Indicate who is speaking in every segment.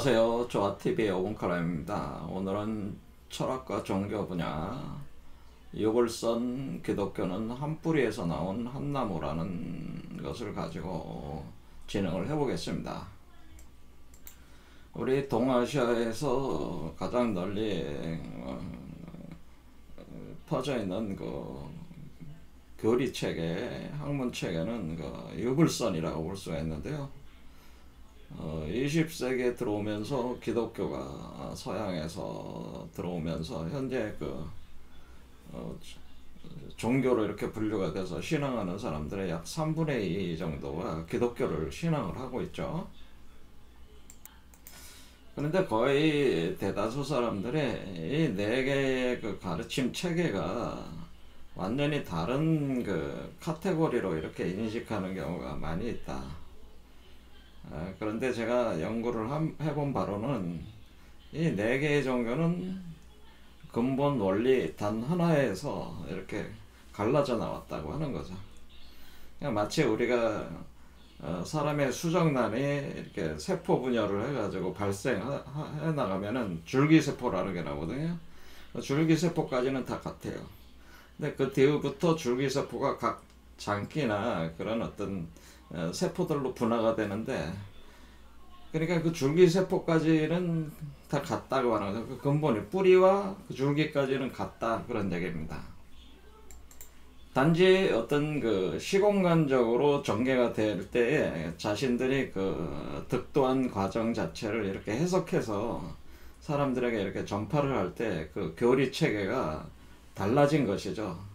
Speaker 1: 안녕하세요. 조아TV의 오분카라입니다. 오늘은 철학과 종교 분야 유불선 기독교는 한 뿌리에서 나온 한 나무라는 것을 가지고 진행을 해보겠습니다. 우리 동아시아에서 가장 널리 퍼져 있는 그 교리체계, 학문체계는 그 유불선이라고 볼 수가 있는데요. 20세기에 들어오면서 기독교가 서양에서 들어오면서 현재 종교로 이렇게 분류가 돼서 신앙하는 사람들의 약 3분의 2 정도가 기독교를 신앙을 하고 있죠. 그런데 거의 대다수 사람들의 이 네 개의 그 가르침 체계가 완전히 다른 그 카테고리로 이렇게 인식하는 경우가 많이 있다. 그런데 제가 연구를 해본 바로는 이 네 개의 종교는 근본 원리 단 하나에서 이렇게 갈라져 나왔다고 하는 거죠. 그냥 마치 우리가 사람의 수정란이 이렇게 세포 분열을 해가지고 발생해 나가면은 줄기세포라는 게 나오거든요. 줄기세포까지는 다 같아요. 근데 그 뒤부터 줄기세포가 각 장기나 그런 어떤 세포들로 분화가 되는데, 그러니까 그 줄기세포까지는 다 같다고 하는 거죠. 그 근본이 뿌리와 그 줄기까지는 같다, 그런 얘기입니다. 단지 어떤 그 시공간적으로 전개가 될 때에 자신들이 그 득도한 과정 자체를 이렇게 해석해서 사람들에게 이렇게 전파를 할 때 그 교리 체계가 달라진 것이죠.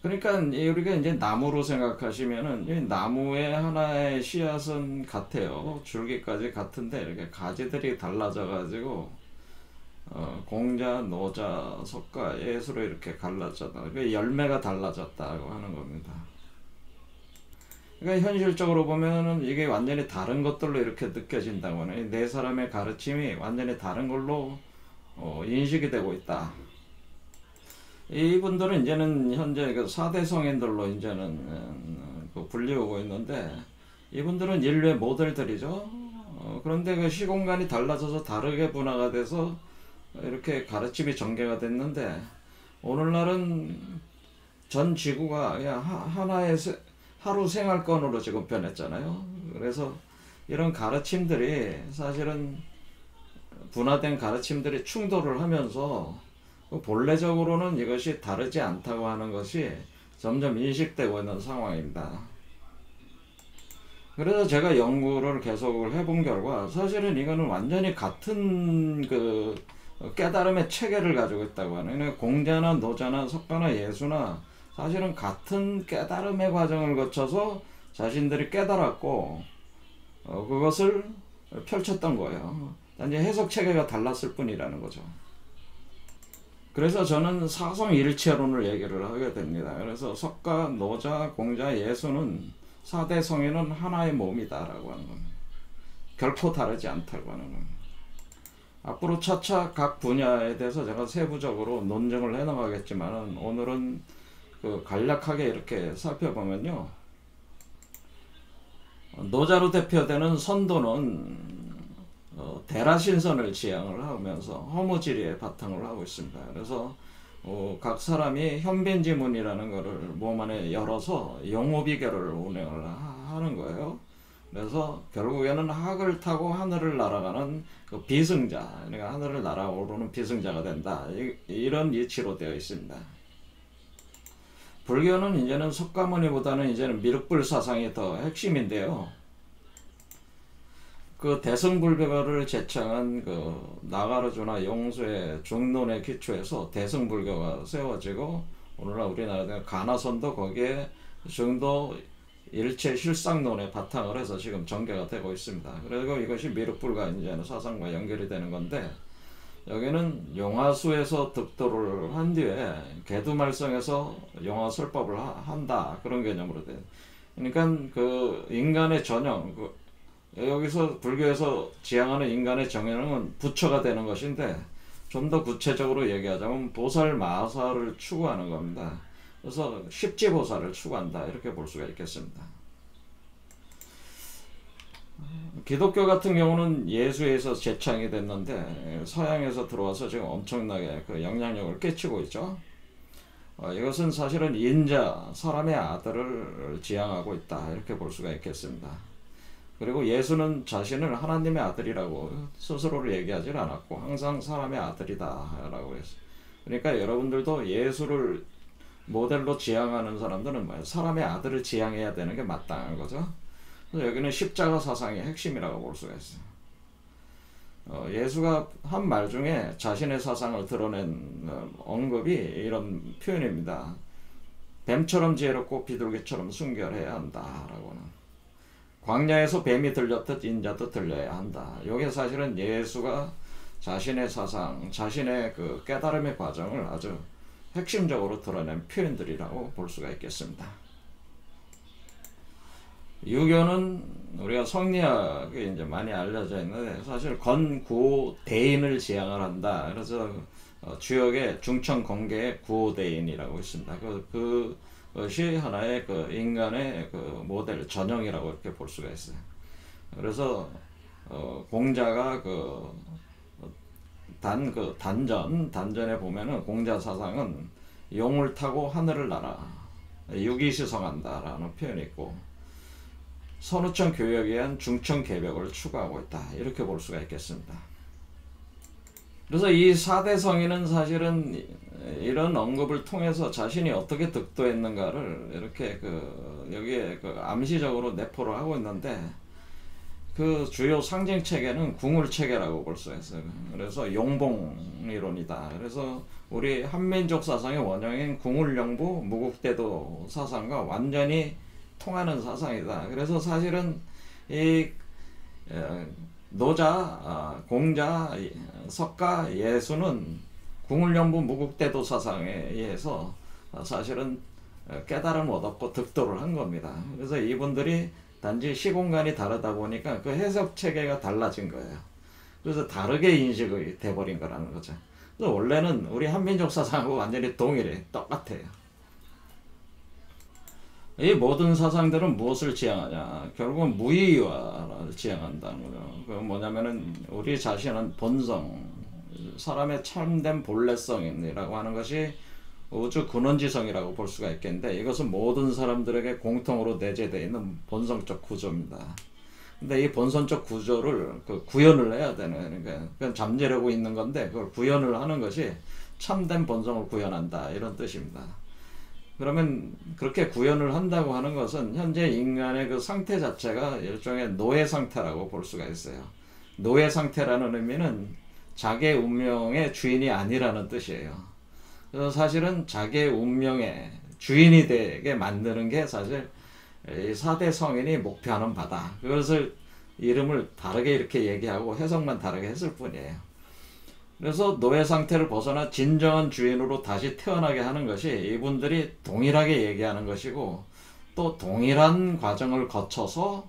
Speaker 1: 그러니까 우리가 이제 나무로 생각하시면은 이 나무의 하나의 씨앗은 같아요. 줄기까지 같은데 이렇게 가지들이 달라져 가지고 공자, 노자, 석가, 예수로 이렇게 갈라졌다. 그 열매가 달라졌다고 하는 겁니다. 그러니까 현실적으로 보면은 이게 완전히 다른 것들로 이렇게 느껴진다고 하는, 네 사람의 가르침이 완전히 다른 걸로 인식이 되고 있다. 이분들은 이제는 현재 그 4대 성인들로 이제는 불리우고 있는데, 이분들은 인류의 모델들이죠. 그런데 그 시공간이 달라져서 다르게 분화가 돼서 이렇게 가르침이 전개가 됐는데, 오늘날은 전 지구가 그냥 하나의 하루 생활권으로 지금 변했잖아요. 그래서 이런 가르침들이 사실은 분화된 가르침들이 충돌을 하면서 본래적으로는 이것이 다르지 않다고 하는 것이 점점 인식되고 있는 상황입니다. 그래서 제가 연구를 계속을 해본 결과 사실은 이거는 완전히 같은 그 깨달음의 체계를 가지고 있다고 하는, 그러니까 공자나 노자나 석가나 예수나 사실은 같은 깨달음의 과정을 거쳐서 자신들이 깨달았고 그것을 펼쳤던 거예요. 단지 해석 체계가 달랐을 뿐이라는 거죠. 그래서 저는 사성일체론을 얘기를 하게 됩니다. 그래서 석가, 노자, 공자, 예수는 4대 성인은 하나의 몸이다라고 하는 겁니다. 결코 다르지 않다고 하는 겁니다. 앞으로 차차 각 분야에 대해서 제가 세부적으로 논증을 해나가겠지만, 오늘은 그 간략하게 이렇게 살펴보면요, 노자로 대표되는 선도는 대라신선을 지향을 하면서 허무지리에 바탕을 하고 있습니다. 그래서 각 사람이 현빈지문이라는 것을 몸 안에 열어서 용오비결을 운행을 하는 거예요. 그래서 결국에는 학을 타고 하늘을 날아가는 그 비승자, 그러니까 하늘을 날아오르는 비승자가 된다, 이런 이치로 되어 있습니다. 불교는 이제는 석가모니보다는 이제는 미륵불 사상이 더 핵심인데요. 그 대승불교를 제창한 그 나가르주나 용수의 중론의 기초에서 대승불교가 세워지고, 오늘날 우리나라의 가나선도 거기에 중도 일체 실상론에 바탕을 해서 지금 전개가 되고 있습니다. 그리고 이것이 미륵불과 이제는 사상과 연결이 되는 건데, 여기는 용화수에서 득도를 한 뒤에 개두말성에서 용화설법을 한다, 그런 개념으로 돼. 그러니까 그 인간의 전형, 여기서 불교에서 지향하는 인간의 정형은 부처가 되는 것인데, 좀 더 구체적으로 얘기하자면 보살 마사를 추구하는 겁니다. 그래서 십지보살을 추구한다, 이렇게 볼 수가 있겠습니다. 기독교 같은 경우는 예수에서 제창이 됐는데 서양에서 들어와서 지금 엄청나게 그 영향력을 끼치고 있죠. 이것은 사실은 인자, 사람의 아들을 지향하고 있다 이렇게 볼 수가 있겠습니다. 그리고 예수는 자신을 하나님의 아들이라고 스스로를 얘기하지 않았고 항상 사람의 아들이다 라고 했어요. 그러니까 여러분들도 예수를 모델로 지향하는 사람들은 뭐예요? 사람의 아들을 지향해야 되는 게 마땅한 거죠. 그래서 여기는 십자가 사상의 핵심이라고 볼 수가 있어요. 예수가 한 말 중에 자신의 사상을 드러낸 언급이 이런 표현입니다. 뱀처럼 지혜롭고 비둘기처럼 순결해야 한다라고는. 광야에서 뱀이 들렸듯 인자도 들려야 한다. 이게 사실은 예수가 자신의 사상, 자신의 그 깨달음의 과정을 아주 핵심적으로 드러낸 표현들이라고 볼 수가 있겠습니다. 유교는 우리가 성리학이 이제 많이 알려져 있는데 사실 건구대인을 지향을 한다. 그래서 주역의 중천 건계의 구대인이라고 있습니다. 그것이 하나의 그 인간의 그 모델 전형이라고 이렇게 볼 수가 있어요. 그래서 공자가 단전에 보면은 공자 사상은 용을 타고 하늘을 날아 유기시성한다라는 표현이 있고 선우천 교역에 의한 중천 개벽을 추구하고 있다 이렇게 볼 수가 있겠습니다. 그래서 이 4대 성인은 사실은 이런 언급을 통해서 자신이 어떻게 득도했는가를 이렇게 여기에 암시적으로 내포를 하고 있는데 그 주요 상징 체계는 궁을 체계라고 볼 수 있어요. 그래서 용봉 이론이다. 그래서 우리 한민족 사상의 원형인 궁을영부 무국대도 사상과 완전히 통하는 사상이다. 그래서 사실은 이 노자, 공자, 석가, 예수는 궁을영부 무국대도 사상에 의해서 사실은 깨달음을 얻었고 득도를 한 겁니다. 그래서 이분들이 단지 시공간이 다르다 보니까 그 해석 체계가 달라진 거예요. 그래서 다르게 인식이 돼버린 거라는 거죠. 그래서 원래는 우리 한민족 사상하고 완전히 동일해, 똑같아요. 이 모든 사상들은 무엇을 지향하냐? 결국은 무의화를 지향한다는 거죠. 그 뭐냐면은 우리 자신은 본성, 사람의 참된 본래성이라고 하는 것이 우주 근원지성이라고 볼 수가 있겠는데 이것은 모든 사람들에게 공통으로 내재되어 있는 본성적 구조입니다. 근데 이 본성적 구조를 구현을 해야 되는, 그러니까 그냥 잠재려고 있는 건데 그걸 구현을 하는 것이 참된 본성을 구현한다 이런 뜻입니다. 그러면 그렇게 구현을 한다고 하는 것은 현재 인간의 그 상태 자체가 일종의 노예 상태라고 볼 수가 있어요. 노예 상태라는 의미는 자기의 운명의 주인이 아니라는 뜻이에요. 그래서 사실은 자기의 운명의 주인이 되게 만드는 게 사실 4대 성인이 목표하는 바다. 그것을 이름을 다르게 이렇게 얘기하고 해석만 다르게 했을 뿐이에요. 그래서 노예 상태를 벗어나 진정한 주인으로 다시 태어나게 하는 것이 이분들이 동일하게 얘기하는 것이고 또 동일한 과정을 거쳐서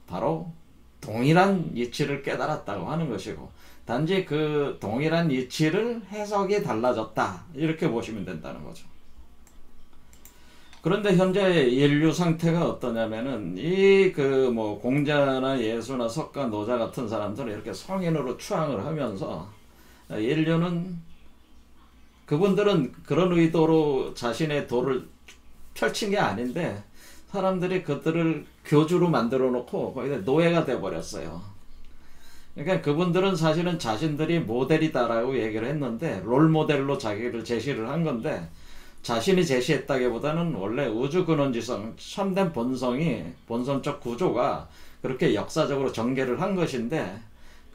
Speaker 1: 바로 동일한 이치를 깨달았다고 하는 것이고 단지 그 동일한 이치를 해석이 달라졌다 이렇게 보시면 된다는 거죠. 그런데 현재 인류 상태가 어떠냐면은 이 공자나 예수나 석가, 노자 같은 사람들은 이렇게 성인으로 추앙을 하면서 인류는 그분들은 그런 의도로 자신의 도를 펼친 게 아닌데 사람들이 그들을 교주로 만들어 놓고 거기다 노예가 돼 버렸어요. 그러니까 그분들은 사실은 자신들이 모델이다라고 얘기를 했는데 롤 모델로 자기를 제시를 한 건데 자신이 제시했다기보다는 원래 우주 근원지성, 참된 본성이 본성적 구조가 그렇게 역사적으로 전개를 한 것인데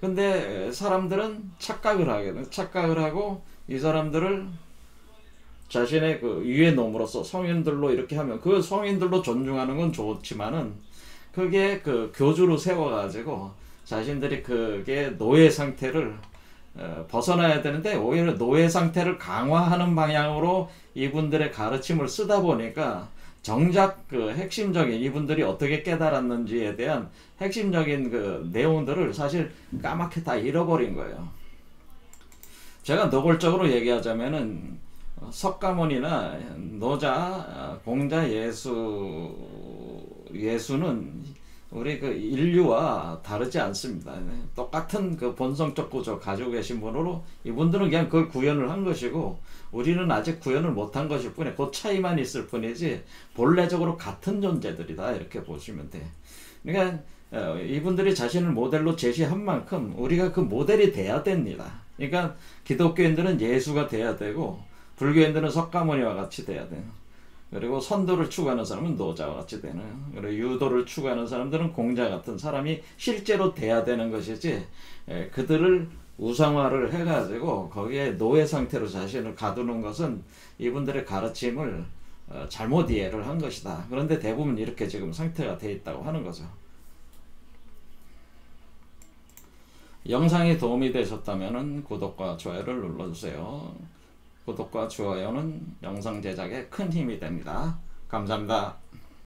Speaker 1: 근데 사람들은 착각을 하고 이 사람들을 자신의 그 위에 놈으로서 성인들로 이렇게 하면 그 성인들로 존중하는 건 좋지만은 그게 그 교주로 세워가지고 자신들이 그게 노예 상태를 벗어나야 되는데 오히려 노예 상태를 강화하는 방향으로 이분들의 가르침을 쓰다 보니까 정작 그 핵심적인 이분들이 어떻게 깨달았는지에 대한 핵심적인 그 내용들을 사실 까맣게 다 잃어버린 거예요. 제가 노골적으로 얘기하자면은 석가모니나 노자, 공자, 예수는 우리 그 인류와 다르지 않습니다. 똑같은 그 본성적 구조 가지고 계신 분으로 이분들은 그냥 그걸 구현을 한 것이고 우리는 아직 구현을 못한 것일 뿐에 그 차이만 있을 뿐이지 본래적으로 같은 존재들이다 이렇게 보시면 돼. 그러니까 이분들이 자신을 모델로 제시한 만큼 우리가 그 모델이 돼야 됩니다. 그러니까 기독교인들은 예수가 돼야 되고 불교인들은 석가모니와 같이 돼야 돼요. 그리고 선도를 추구하는 사람은 노자와 같이 되는, 그리고 유도를 추구하는 사람들은 공자 같은 사람이 실제로 돼야 되는 것이지 그들을 우상화를 해가지고 거기에 노예 상태로 자신을 가두는 것은 이분들의 가르침을 잘못 이해를 한 것이다. 그런데 대부분 이렇게 지금 상태가 돼 있다고 하는 거죠. 영상이 도움이 되셨다면 구독과 좋아요를 눌러주세요. 구독과 좋아요는 영상 제작에 큰 힘이 됩니다. 감사합니다.